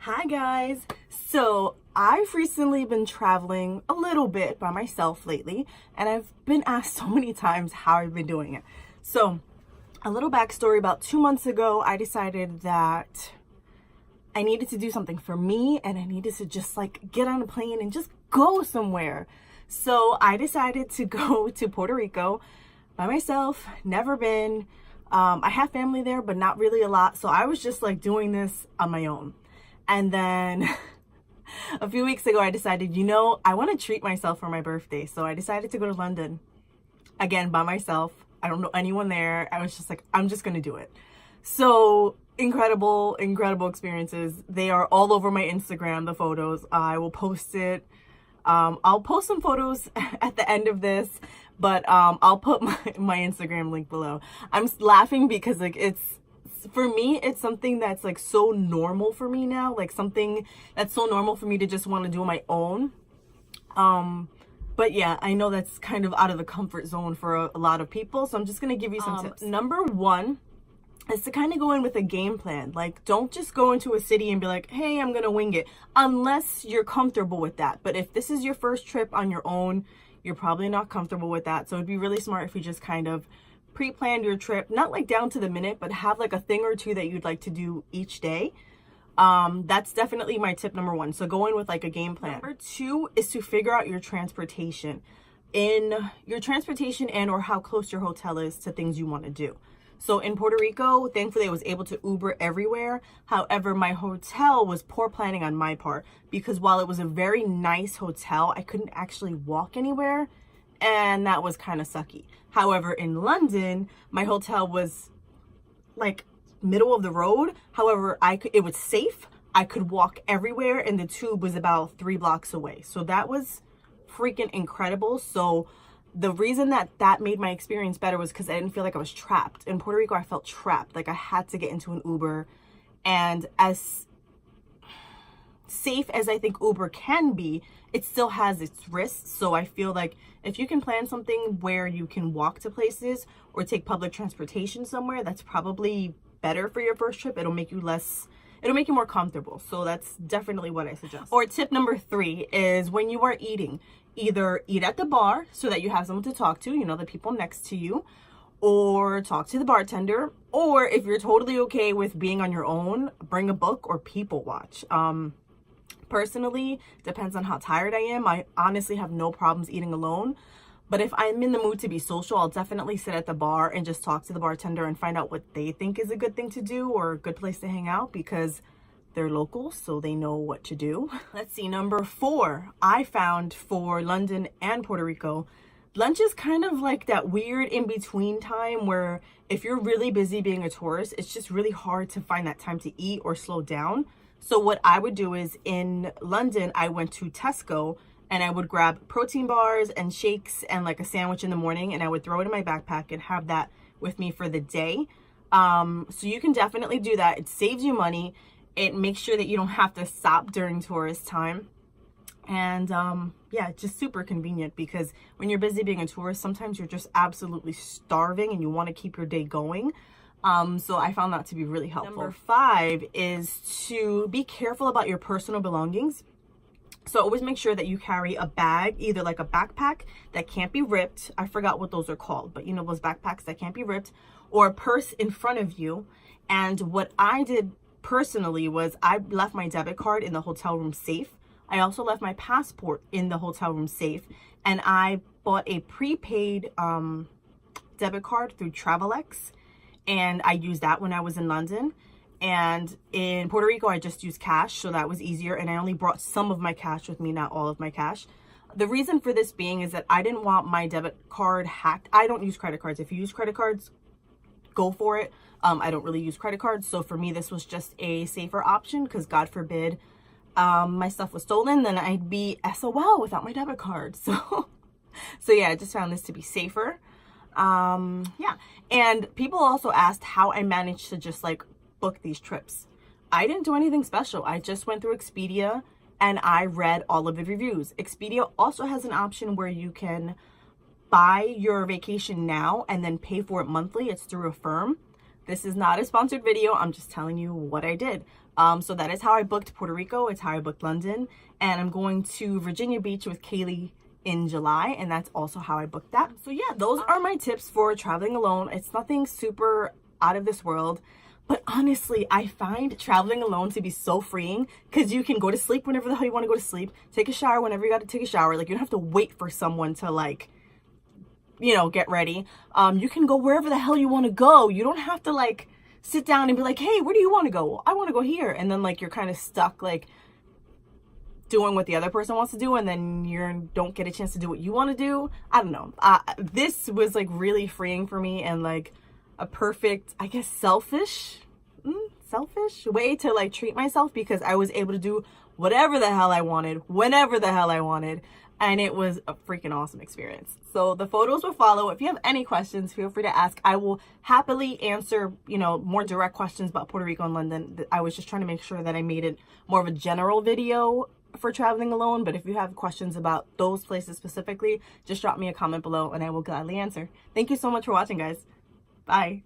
Hi guys! So I've recently been traveling a little bit by myself lately, and I've been asked so many times how I've been doing it. So a little backstory: about 2 months ago, I decided that I needed to do something for me and I needed to just like get on a plane and just go somewhere. So I decided to go to Puerto Rico by myself, never been. I have family there, but not really a lot. So I was just like doing this on my own. And then a few weeks ago, I decided, I want to treat myself for my birthday. So I decided to go to London again by myself. I don't know anyone there. I was just like, I'm just going to do it. So incredible experiences. They are all over my Instagram, the photos. I will post it. I'll post some photos at the end of this, but I'll put my Instagram link below. I'm laughing because like for me, it's something that's like so normal for me now, like something that's so normal for me to just want to do on my own. But yeah, I know that's kind of out of the comfort zone for a lot of people. So I'm just going to give you some tips. Number one is to kind of go in with a game plan. Like, don't just go into a city and be like, hey, I'm going to wing it, unless you're comfortable with that. But if this is your first trip on your own, you're probably not comfortable with that. So it'd be really smart if you just kind of pre-planned your trip, not like down to the minute, but have like a thing or two that you'd like to do each day. That's definitely my tip number one. So go in with like a game plan. Number two is to figure out your transportation and or how close your hotel is to things you want to do. So in Puerto Rico, thankfully I was able to Uber everywhere. However, my hotel was poor planning on my part because while it was a very nice hotel, I couldn't actually walk anywhere. And that was kind of sucky. However, in London, my hotel was like middle of the road. However, it was safe. I could walk everywhere and the tube was about 3 blocks away. So that was freaking incredible. So the reason that made my experience better was because I didn't feel like I was trapped. In Puerto Rico, I felt trapped. Like I had to get into an Uber, and as safe as I think Uber can be, it still has its risks. So I feel like if you can plan something where you can walk to places or take public transportation somewhere, that's probably better for your first trip. It'll make you more comfortable. So that's definitely what I suggest. Or tip number 3 is when you are eating, either eat at the bar so that you have someone to talk to, the people next to you, or talk to the bartender. Or if you're totally okay with being on your own, bring a book or people watch. Personally, depends on how tired I am. I honestly have no problems eating alone. But if I'm in the mood to be social, I'll definitely sit at the bar and just talk to the bartender and find out what they think is a good thing to do or a good place to hang out, because they're local, so they know what to do. Let's see, number 4, I found for London and Puerto Rico, lunch is kind of like that weird in-between time where if you're really busy being a tourist, it's just really hard to find that time to eat or slow down. So what I would do is in London, I went to Tesco and I would grab protein bars and shakes and like a sandwich in the morning, and I would throw it in my backpack and have that with me for the day. So you can definitely do that. It saves you money. It makes sure that you don't have to stop during tourist time. And yeah, it's just super convenient because when you're busy being a tourist, sometimes you're just absolutely starving and you want to keep your day going. So I found that to be really helpful. Number 5 is to be careful about your personal belongings. So always make sure that you carry a bag, either like a backpack that can't be ripped. I forgot what those are called, but those backpacks that can't be ripped, or a purse in front of you. And what I did personally was I left my debit card in the hotel room safe. I also left my passport in the hotel room safe, and I bought a prepaid debit card through Travelex, and I used that when I was in London. And in Puerto Rico, I just used cash, so that was easier, and I only brought some of my cash with me, not all of my cash. The reason for this being is that I didn't want my debit card hacked. I don't use credit cards. If you use credit cards, go for it. I don't really use credit cards, so for me this was just a safer option, because God forbid my stuff was stolen, then I'd be SOL without my debit card. So yeah, I just found this to be safer. Yeah, and people also asked how I managed to just like book these trips. I didn't do anything special. I just went through Expedia and I read all of the reviews. Expedia also has an option where you can buy your vacation now and then pay for it monthly. It's through a firm. This is not a sponsored video. I'm just telling you what I did. So that is how I booked Puerto Rico. It's how I booked London. And I'm going to Virginia Beach with Kaylee in July, and that's also how I booked that. So yeah, those are my tips for traveling alone. It's nothing super out of this world, but honestly, I find traveling alone to be so freeing because you can go to sleep whenever the hell you want to go to sleep, take a shower whenever you got to take a shower. Like, you don't have to wait for someone to, like, you know, get ready. You can go wherever the hell you want to go. You don't have to, like, sit down and be like, hey, where do you want to go? Well, I want to go here. And then, like, you're kind of stuck, like, doing what the other person wants to do, and then you don't get a chance to do what you want to do. I don't know. This was, like, really freeing for me, and, like, a perfect, I guess, selfish way to, like, treat myself, because I was able to do whatever the hell I wanted, whenever the hell I wanted, and it was a freaking awesome experience. So the photos will follow. If you have any questions, feel free to ask. I will happily answer, you know, more direct questions about Puerto Rico and London. I was just trying to make sure that I made it more of a general video for traveling alone, but if you have questions about those places specifically, just drop me a comment below and I will gladly answer. Thank you so much for watching, guys. Bye.